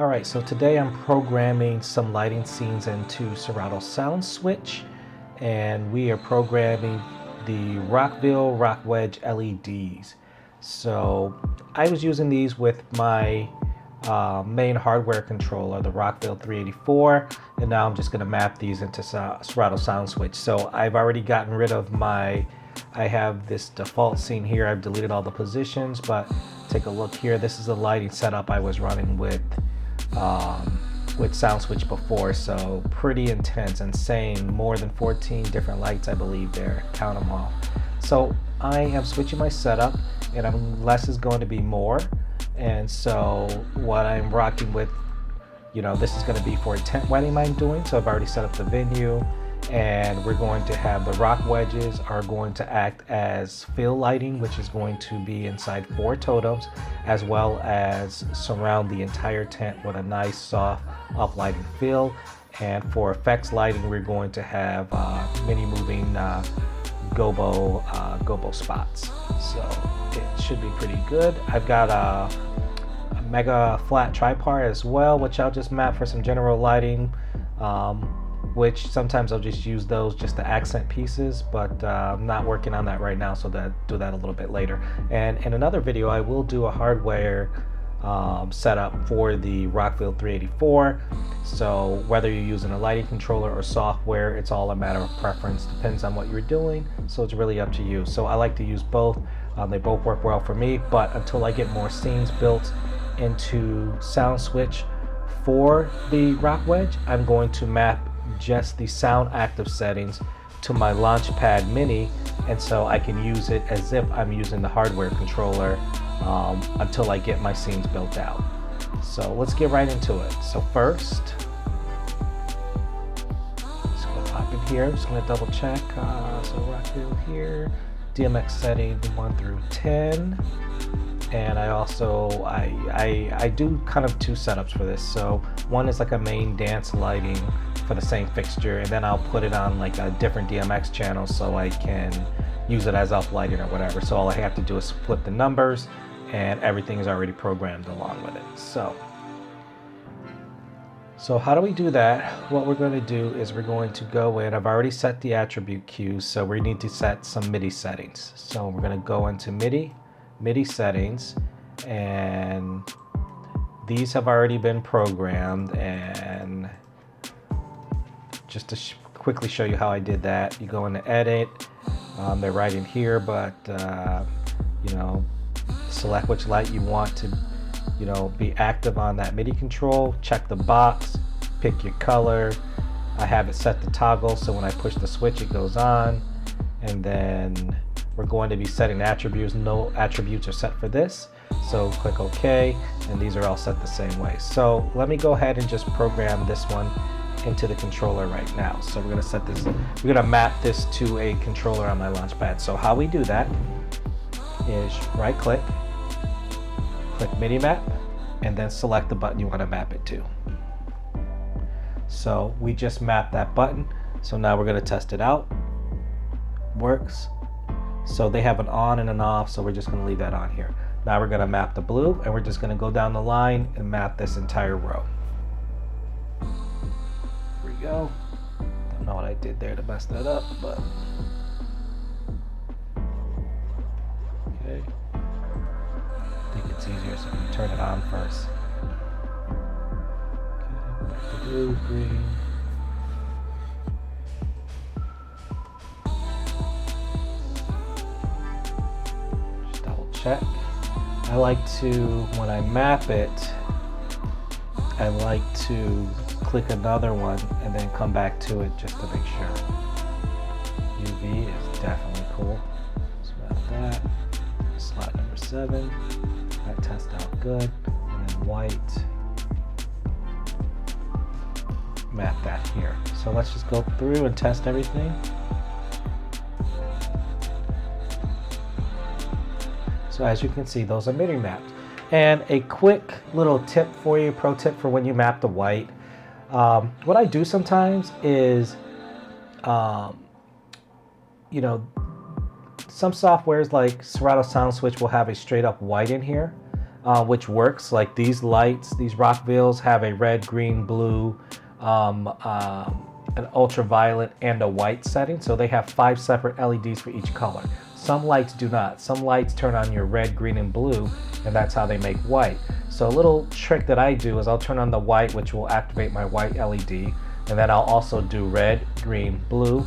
Alright, so today I'm programming some lighting scenes into Serato SoundSwitch, and we are programming the Rockville Rockwedge LEDs. So I was using these with my main hardware controller, the Rockville 384, and now I'm just going to map these into Serato SoundSwitch. So I've already gotten rid of I have this default scene here. I've deleted all the positions, but take a look here. This is the lighting setup I was running with SoundSwitch before, so pretty intense, insane, more than 14 different lights I believe there, count them all. So I am switching my setup, and less is going to be more, and so what I'm rocking with, this is going to be for a tent wedding I'm doing, so I've already set up the venue, and we're going to have the rock wedges are going to act as fill lighting, which is going to be inside 4 totems, as well as surround the entire tent with a nice soft uplighting fill. And for effects lighting, we're going to have mini moving gobo spots, so it should be pretty good. I've got a mega flat tripod as well, which I'll just map for some general lighting, which sometimes I'll just use those just to accent pieces, but I'm not working on that right now, so do that a little bit later. And in another video, I will do a hardware setup for the Rockville 384. So whether you're using a lighting controller or software, it's all a matter of preference, depends on what you're doing, so it's really up to you. So I like to use both. They both work well for me, but until I get more scenes built into SoundSwitch for the Rockwedge, I'm going to map just the sound active settings to my Launchpad Mini, and so I can use it as if I'm using the hardware controller until I get my scenes built out. So let's get right into it. So first, let's go pop in here. I'm just going to double check. So Rockville here, DMX setting 1 through 10. And I also, I do kind of 2 setups for this. So one is like a main dance lighting for the same fixture, and then I'll put it on like a different DMX channel so I can use it as up lighting or whatever. So all I have to do is flip the numbers and everything is already programmed along with it. So how do we do that? What we're going to do is we're going to go in. I've already set the attribute cues, so we need to set some MIDI settings. So we're going to go into MIDI settings, and these have already been programmed. And just to quickly show you how I did that, you go into edit, they're right in here, but select which light you want to be active on that MIDI control, check the box, pick your color. I have it set to toggle, so when I push the switch it goes on. And then we're going to be setting attributes. No attributes are set for this, so click OK, and these are all set the same way. So let me go ahead and just program this one into the controller right now. So we're going to set this, we're going to map this to a controller on my Launchpad. So how we do that is right click MIDI map, and then select the button you want to map it to. So we just mapped that button, so now we're going to test it out. Works. So they have an on and an off, so we're just going to leave that on here. Now we're going to map the blue, and we're just going to go down the line and map this entire row. Here we go. Don't know what I did there to mess that up, but okay. I think it's easier, so we turn it on first. Okay, back to blue, green. Just double check. I like to, when I map it, I like to click another one and then come back to it just to make sure. UV is definitely cool. So map that. Slot number 7. That test out good. And then white. Map that here. So let's just go through and test everything. So as you can see, those are MIDI mapped. And a quick little tip for you, pro tip for when you map the white. What I do sometimes is, some softwares like Serato SoundSwitch will have a straight up white in here. which works. Like these lights, these Rockvilles have a red, green, blue, an ultraviolet, and a white setting. So they have 5 separate LEDs for each color. Some lights do not. Some lights turn on your red, green, and blue, and that's how they make white. So a little trick that I do is I'll turn on the white, which will activate my white LED, and then I'll also do red, green, blue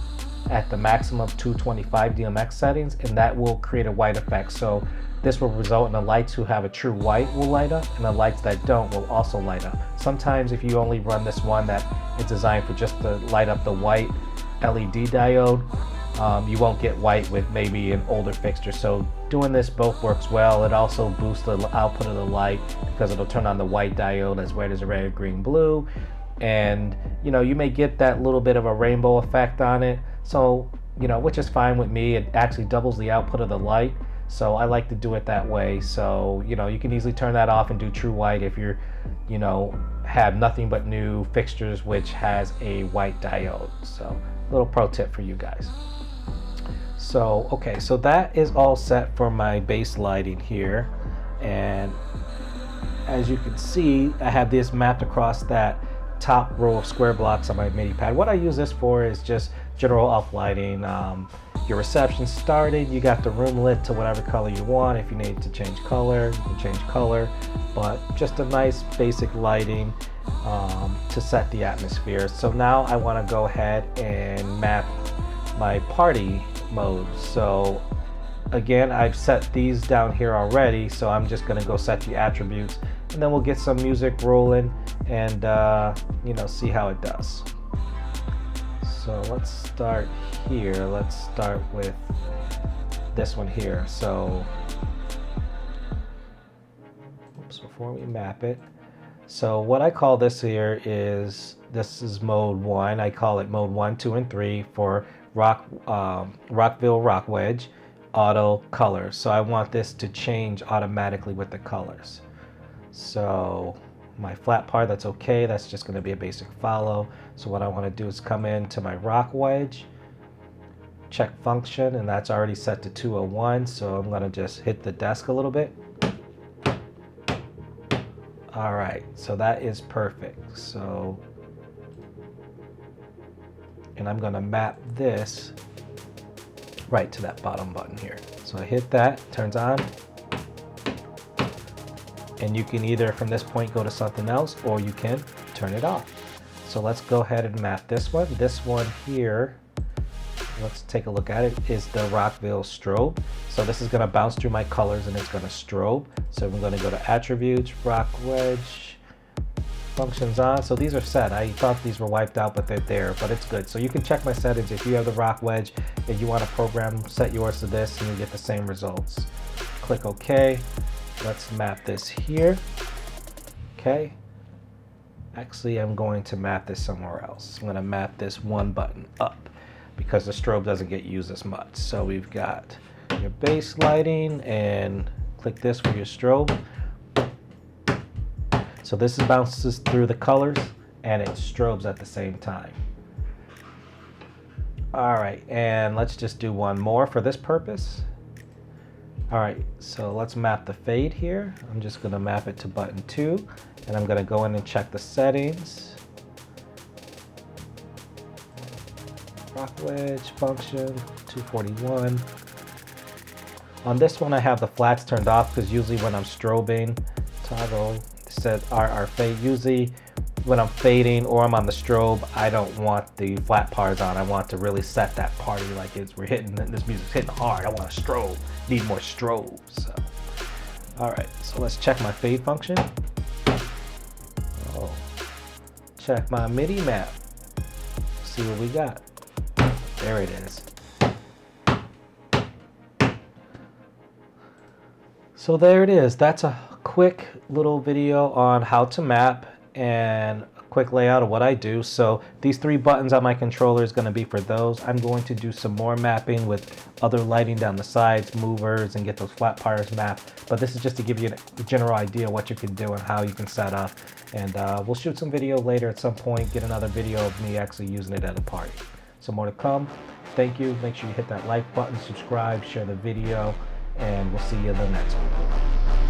at the maximum 225 DMX settings, and that will create a white effect. So this will result in the lights who have a true white will light up, and the lights that don't will also light up. Sometimes if you only run this one that is designed for just to light up the white LED diode, you won't get white with maybe an older fixture. So doing this both works well. It also boosts the output of the light because it'll turn on the white diode as well as the red, green, blue. And you know, you may get that little bit of a rainbow effect on it. So, you know, which is fine with me. It actually doubles the output of the light. So I like to do it that way. So, you know, you can easily turn that off and do true white if you're, you know, have nothing but new fixtures which has a white diode. So little pro tip for you guys. So, okay, so that is all set for my base lighting here. And as you can see, I have this mapped across that top row of square blocks on my MIDI pad. What I use this for is just general off lighting. Your reception started, you got the room lit to whatever color you want. If you need to change color, you can change color, but just a nice basic lighting to set the atmosphere. So now I want to go ahead and map my party mode. So again, I've set these down here already, so I'm just going to go set the attributes, and then we'll get some music rolling and you know, see how it does. So let's start here. Let's start with this one here. So oops, before we map it, so what I call this here is, this is mode 1. I call it mode 1, 2, and 3 for Rockville Rockwedge auto color. So I want this to change automatically with the colors. So my flat part, that's okay, that's just going to be a basic follow. So what I want to do is come into my Rockwedge, check function, and that's already set to 201. So I'm going to just hit the desk a little bit. All right, so that is perfect. So, and I'm going to map this right to that bottom button here. So I hit that, turns on. And you can either from this point go to something else, or you can turn it off. So let's go ahead and map this one. This one here, let's take a look at it, is the Rockville strobe. So this is going to bounce through my colors and it's going to strobe. So I'm going to go to attributes, Rockwedge, functions on. So these are set. I thought these were wiped out, but they're there, but it's good. So you can check my settings if you have the Rockwedge and you want to program, set yours to this, and you get the same results. Click OK. Let's map this here. Okay. Actually, I'm going to map this somewhere else. I'm going to map this one button up because the strobe doesn't get used as much. So we've got your base lighting, and click this for your strobe. So this bounces through the colors and it strobes at the same time. All right, and let's just do one more for this purpose. All right, so let's map the fade here. I'm just going to map it to button 2, and I'm going to go in and check the settings. Rockwedge function 241. On this one, I have the flats turned off because usually when I'm strobing, toggle set our fade. Usually when I'm fading or I'm on the strobe, I don't want the flat parts on. I want to really set that party like we're hitting, this music's hitting hard. I want a strobe, need more strobes. So, all right, so let's check my fade function. Oh, check my MIDI map. See what we got. There it is. So there it is. That's a quick little video on how to map and a quick layout of what I do. So these 3 buttons on my controller is going to be for those. I'm going to do some more mapping with other lighting down the sides, movers, and get those flat parts mapped. But this is just to give you a general idea of what you can do and how you can set up. And we'll shoot some video later at some point, get another video of me actually using it at a party. So more to come. Thank you. Make sure you hit that like button, subscribe, share the video, and we'll see you in the next one.